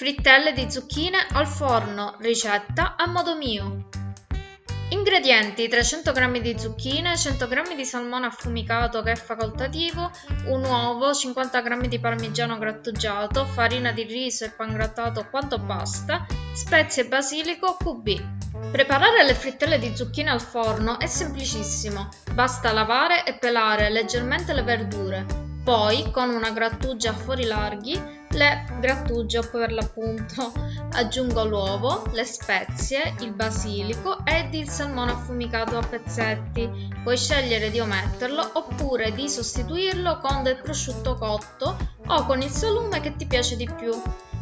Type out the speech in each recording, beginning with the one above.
Frittelle di zucchine al forno, ricetta a modo mio. Ingredienti: 300 g di zucchine, 100 g di salmone affumicato che è facoltativo, un uovo, 50 g di parmigiano grattugiato, farina di riso e pangrattato quanto basta, spezie e basilico QB. Preparare le frittelle di zucchine al forno è semplicissimo, basta lavare e pelare leggermente le verdure, poi con una grattugia a fori larghi le grattugio per l'appunto, aggiungo l'uovo, le spezie, il basilico ed il salmone affumicato a pezzetti, puoi scegliere di ometterlo oppure di sostituirlo con del prosciutto cotto o con il salume che ti piace di più.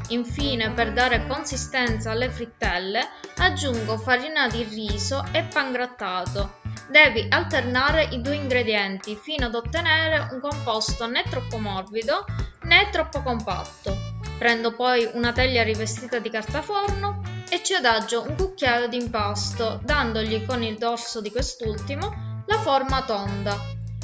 Infine, per dare consistenza alle frittelle, aggiungo farina di riso e pangrattato. Devi alternare i due ingredienti fino ad ottenere un composto né troppo morbido né troppo compatto. Prendo poi una teglia rivestita di carta forno e ci adagio un cucchiaio di impasto, dandogli con il dorso di quest'ultimo la forma tonda.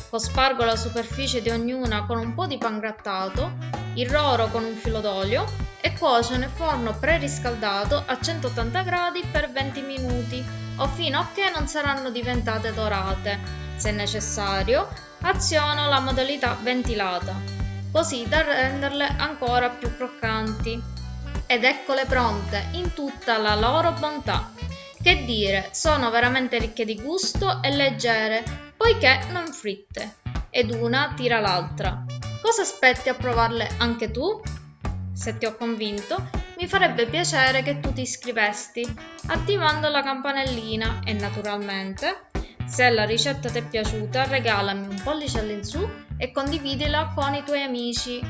Cospargo la superficie di ognuna con un po' di pangrattato, irroro con un filo d'olio e cuocio nel forno preriscaldato a 180 gradi per 20 minuti o fino a che non saranno diventate dorate. Se necessario, aziono la modalità ventilata, così da renderle ancora più croccanti. Ed eccole pronte in tutta la loro bontà. Che dire, sono veramente ricche di gusto e leggere, poiché non fritte. Ed una tira l'altra. Cosa aspetti a provarle anche tu? Se ti ho convinto, mi farebbe piacere che tu ti iscrivesti, attivando la campanellina e naturalmente, se la ricetta ti è piaciuta, regalami un pollice all'insù e condividila con i tuoi amici.